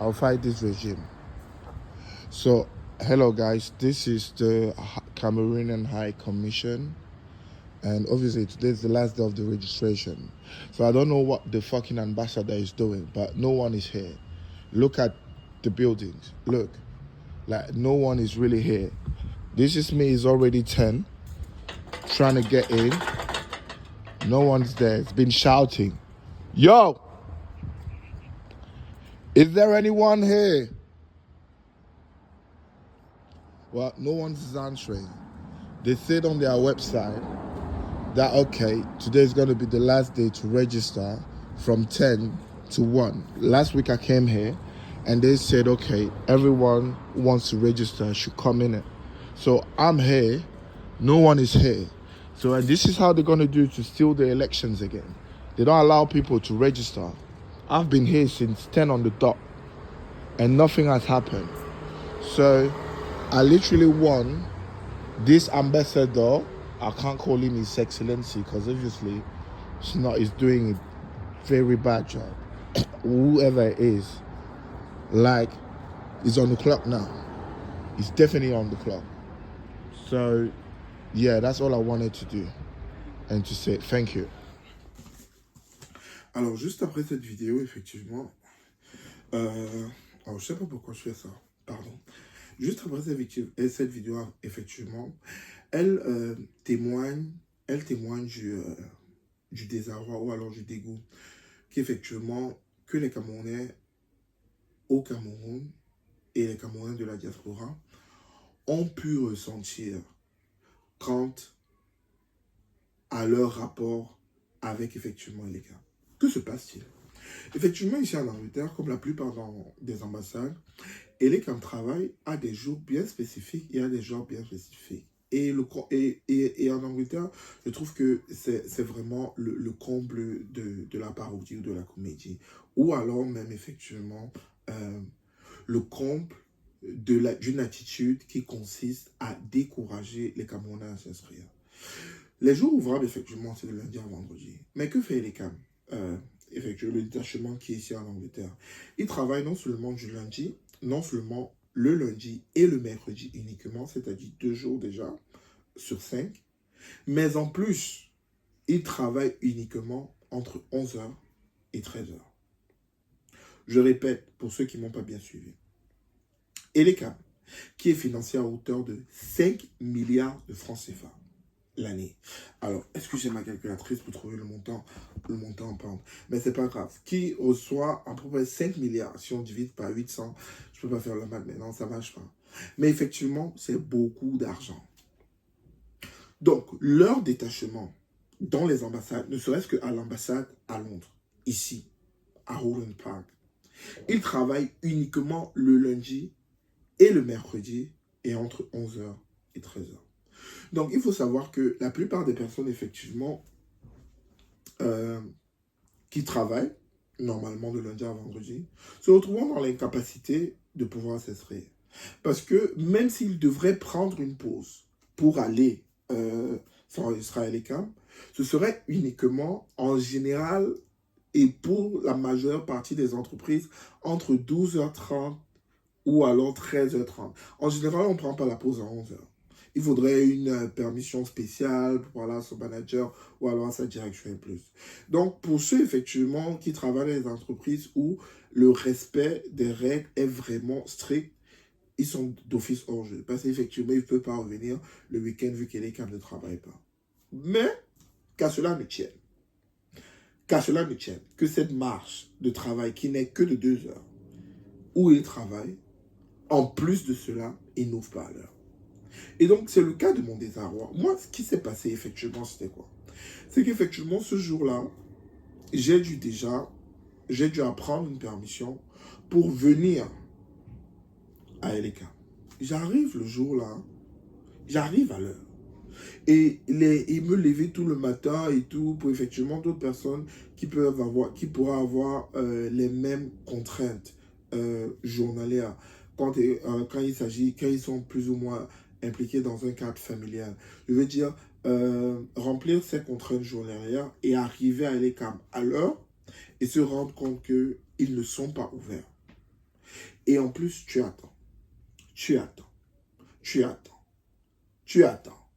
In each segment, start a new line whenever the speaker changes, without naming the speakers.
I'll fight this regime. So, hello guys, this is the Cameroonian High Commission, and obviously today is the last day of the registration. So I don't know what the fucking ambassador is doing, but no one is here. Look at the buildings. Look, like no one is really here. This is me. It's already 10, trying to get in. No one's there. It's been shouting. Yo! Is there anyone here? Well, no one's answering. They said on their website that, okay, today is going to be the last day to register from 10 to 1. Last week I came here and they said, okay, everyone who wants to register should come in it. So I'm here. No one is here. So and this is how they're going to do to steal the elections again. They don't allow people to register. I've been here since 10 on the dot and nothing has happened. So I literally won this ambassador. I can't call him His Excellency because obviously he's doing a very bad job. Whoever it is, like, he's on the clock now. He's definitely on the clock. So yeah, that's all I wanted to do and to say thank you.
Alors, juste après cette vidéo, effectivement, alors je sais pas pourquoi je fais ça, pardon. Juste après cette vidéo, effectivement, elle témoigne du désarroi ou alors du dégoût qu'effectivement, que les Camerounais au Cameroun et les Camerounais de la diaspora ont pu ressentir quant à leur rapport avec effectivement les cas. Que se passe-t-il? Effectivement, ici en Angleterre, comme la plupart des ambassades, Elecam travaille à des jours bien spécifiques et à des jours bien spécifiques. Et en Angleterre, je trouve que c'est vraiment le comble de la parodie ou de la comédie. Ou alors même effectivement le comble d'une attitude qui consiste à décourager les Camerounais à s'inscrire. Les jours ouvrables, effectivement, c'est de lundi à vendredi. Mais que fait Elecam? Effectivement, le détachement qui est ici en Angleterre. Il travaille non seulement le lundi et le mercredi uniquement, c'est-à-dire 2 jours déjà sur 5, mais en plus, il travaille uniquement entre 11h et 13h. Je répète, pour ceux qui ne m'ont pas bien suivi. Elecam, qui est financé à hauteur de 5 milliards de francs CFA l'année. Alors, excusez ma calculatrice pour trouver le montant en pounds. Mais c'est pas grave. Qui reçoit à peu près 5 milliards, si on divise par 800, je peux pas faire le maths maintenant, ça marche pas. Mais effectivement, c'est beaucoup d'argent. Donc, leur détachement dans les ambassades, ne serait-ce qu'à l'ambassade à Londres, ici, à Holland Park, ils travaillent uniquement le lundi et le mercredi et entre 11h et 13h. Donc, il faut savoir que la plupart des personnes, effectivement, qui travaillent, normalement de lundi à vendredi, se retrouvent dans l'incapacité de pouvoir s'inscrire. Parce que même s'ils devraient prendre une pause pour aller s'enregistrer à Elecam, ce serait uniquement, en général, et pour la majeure partie des entreprises, entre 12h30 ou alors 13h30. En général, on ne prend pas la pause à 11h. Il faudrait une permission spéciale pour aller à son manager ou alors à sa direction et plus. Donc, pour ceux, effectivement, qui travaillent dans les entreprises où le respect des règles est vraiment strict, ils sont d'office hors jeu. Parce qu'effectivement, ils ne peuvent pas revenir le week-end vu que Elecam ne travaille pas. Mais, qu'à cela ne tienne. Qu'à cela ne tienne. Que cette marche de travail qui n'est que de 2 heures, où ils travaillent, en plus de cela, ils n'ouvrent pas à l'heure. Et donc, c'est le cas de mon désarroi. Moi, ce qui s'est passé, effectivement, c'était quoi? C'est qu'effectivement, ce jour-là, j'ai dû apprendre une permission pour venir à Elecam. J'arrive le jour-là, j'arrive à l'heure. Et il me levait tout le matin et tout, pour effectivement d'autres personnes qui pourraient avoir les mêmes contraintes journalières quand ils sont plus ou moins impliqués dans un cadre familial. Je veux dire, remplir ces contraintes journalières et arriver à Elecam à l'heure et se rendre compte qu'ils ne sont pas ouverts. Et en plus, tu attends. Tu attends. Tu attends. Tu attends.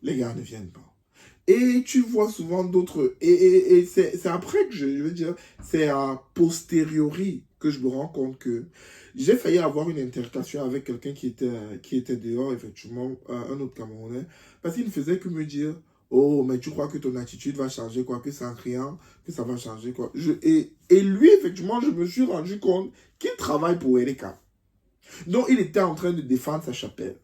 Les gars ne viennent pas. Et tu vois souvent d'autres... Et c'est après que je veux dire, c'est a posteriori que je me rends compte que j'ai failli avoir une intercation avec quelqu'un qui était dehors, effectivement, un autre Camerounais, parce qu'il ne faisait que me dire, oh, mais tu crois que ton attitude va changer, quoi, que c'est en criant, que ça va changer, quoi. Et lui, effectivement, je me suis rendu compte qu'il travaille pour Erika. Donc, il était en train de défendre sa chapelle.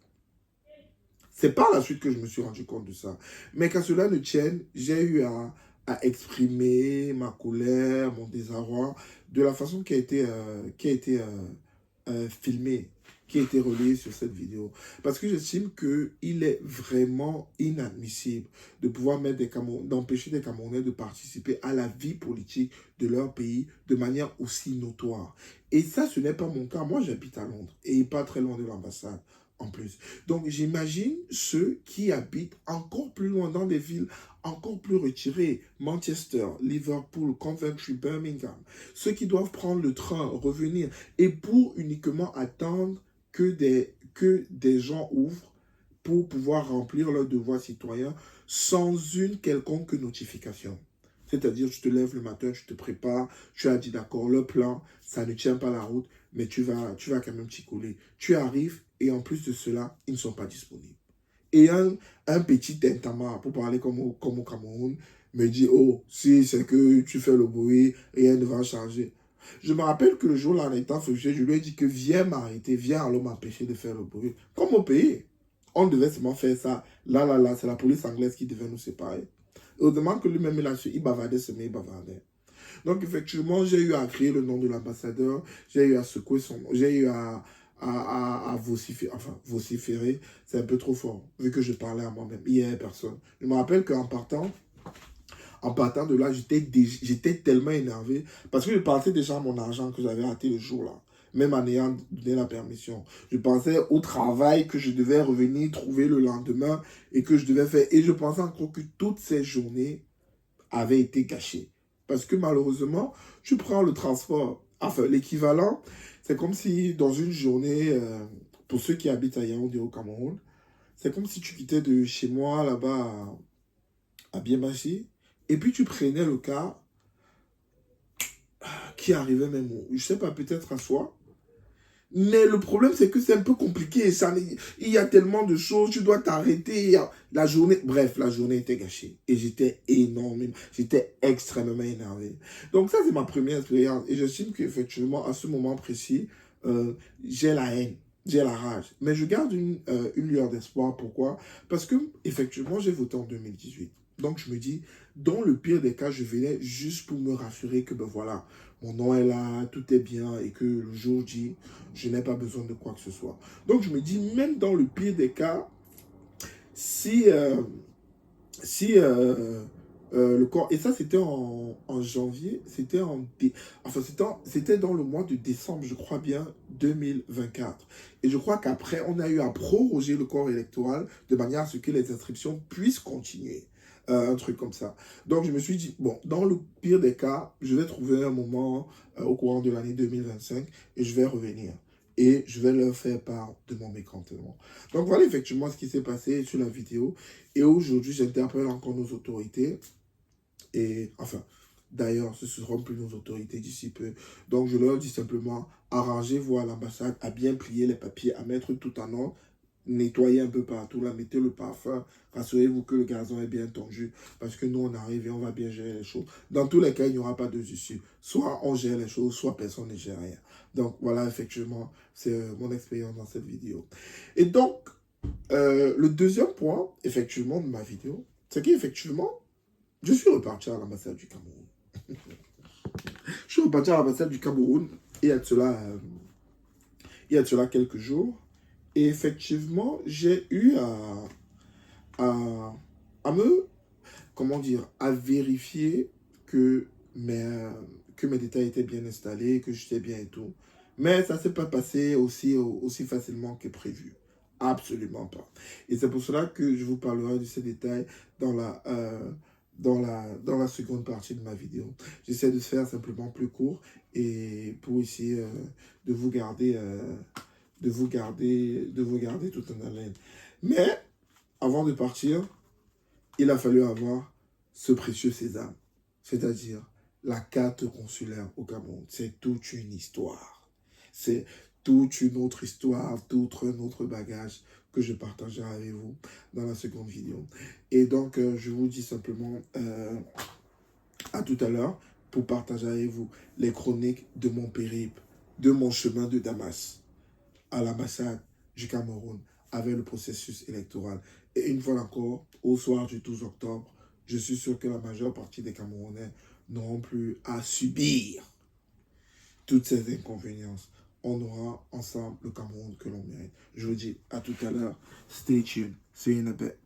C'est par la suite que je me suis rendu compte de ça. Mais qu'à cela ne tienne, j'ai eu à exprimer ma colère, mon désarroi, de la façon qui a été filmée, qui a été relayée sur cette vidéo. Parce que j'estime qu'il est vraiment inadmissible de pouvoir mettre d'empêcher des Camerounais de participer à la vie politique de leur pays de manière aussi notoire. Et ça, ce n'est pas mon cas. Moi, j'habite à Londres et pas très loin de l'ambassade. En plus. Donc, j'imagine ceux qui habitent encore plus loin dans des villes encore plus retirées, Manchester, Liverpool, Coventry, Birmingham, ceux qui doivent prendre le train, revenir, et pour uniquement attendre que des gens ouvrent pour pouvoir remplir leurs devoirs citoyens sans une quelconque notification. C'est-à-dire, tu te lèves le matin, tu te prépares, tu as dit d'accord, le plan, ça ne tient pas la route, mais tu vas quand même t'y coller. Tu arrives et en plus de cela, ils ne sont pas disponibles. Et un petit tintamarre, pour parler comme au Cameroun, me dit, oh, si c'est que tu fais le bruit, rien ne va changer. Je me rappelle que le jour-là, en étant fâché, je lui ai dit que viens m'arrêter, viens alors m'empêcher de faire le bruit. Comme au pays. On devait seulement faire ça. Là, c'est la police anglaise qui devait nous séparer. Et au demande que lui-même, il bavardait, il bavardait. Donc, effectivement, j'ai eu à crier le nom de l'ambassadeur, j'ai eu à secouer son nom, j'ai eu à vociférer, c'est un peu trop fort, vu que je parlais à moi-même, il n'y avait personne. Je me rappelle qu'en partant de là, j'étais tellement énervé, parce que je pensais déjà à mon argent que j'avais raté le jour-là, même en ayant donné la permission. Je pensais au travail que je devais revenir trouver le lendemain, et que je devais faire, et je pensais encore que toutes ces journées avaient été gâchées. Parce que malheureusement, tu prends le transport, enfin l'équivalent, c'est comme si dans une journée, pour ceux qui habitent à Yaoundé au Cameroun, c'est comme si tu quittais de chez moi là-bas à Biémachi, et puis tu prenais le car qui arrivait même, je sais pas, peut-être à Soi. Mais le problème, c'est que c'est un peu compliqué. Il y a tellement de choses, tu dois t'arrêter. La journée, bref, la journée était gâchée. Et j'étais extrêmement énervé. Donc ça, c'est ma première expérience. Et j'estime qu'effectivement, à ce moment précis, j'ai la haine, j'ai la rage. Mais je garde une lueur d'espoir. Pourquoi? Parce que, effectivement, j'ai voté en 2018. Donc je me dis, dans le pire des cas, je venais juste pour me rassurer que, ben voilà, mon nom est là, tout est bien, et que le jour J, je n'ai pas besoin de quoi que ce soit. Donc je me dis, même dans le pire des cas, si le corps... Et ça, c'était en janvier, c'était dans le mois de décembre, je crois bien, 2024. Et je crois qu'après, on a eu à proroger le corps électoral de manière à ce que les inscriptions puissent continuer. Un truc comme ça. Donc, je me suis dit, bon, dans le pire des cas, je vais trouver un moment au courant de l'année 2025 et je vais revenir. Et je vais leur faire part de mon mécontentement. Donc, voilà effectivement ce qui s'est passé sur la vidéo. Et aujourd'hui, j'interpelle encore nos autorités. Et, enfin, d'ailleurs, ce ne seront plus nos autorités d'ici peu. Donc, je leur dis simplement, arrangez-vous à l'ambassade à bien plier les papiers, à mettre tout en ordre, nettoyez un peu partout, là, mettez le parfum, rassurez-vous que le gazon est bien tondu, parce que nous, on arrive et on va bien gérer les choses. Dans tous les cas, il n'y aura pas deux issues. Soit on gère les choses, soit personne ne gère rien. Donc, voilà, effectivement, c'est mon expérience dans cette vidéo. Et donc, le deuxième point, effectivement, de ma vidéo, c'est qu'effectivement, je suis reparti à l'ambassade du Cameroun. Je suis reparti à l'ambassade du Cameroun, il y a de cela quelques jours. Et effectivement, j'ai eu à me, comment dire, à vérifier que mes détails étaient bien installés, que j'étais bien et tout. Mais ça ne s'est pas passé aussi facilement que prévu. Absolument pas. Et c'est pour cela que je vous parlerai de ces détails dans la seconde partie de ma vidéo. J'essaie de faire simplement plus court et pour essayer de vous garder tout en haleine. Mais avant de partir, il a fallu avoir ce précieux sésame, c'est-à-dire la carte consulaire au Cameroun. C'est toute une histoire. C'est toute une autre histoire, tout un autre bagage que je partagerai avec vous dans la seconde vidéo. Et donc, je vous dis simplement à tout à l'heure pour partager avec vous les chroniques de mon périple, de mon chemin de Damas à l'ambassade du Cameroun avec le processus électoral. Et une fois encore, au soir du 12 octobre, je suis sûr que la majeure partie des Camerounais n'auront plus à subir toutes ces inconvéniences. On aura ensemble le Cameroun que l'on mérite. Je vous dis à tout à l'heure. Stay tuned. See you in a bit.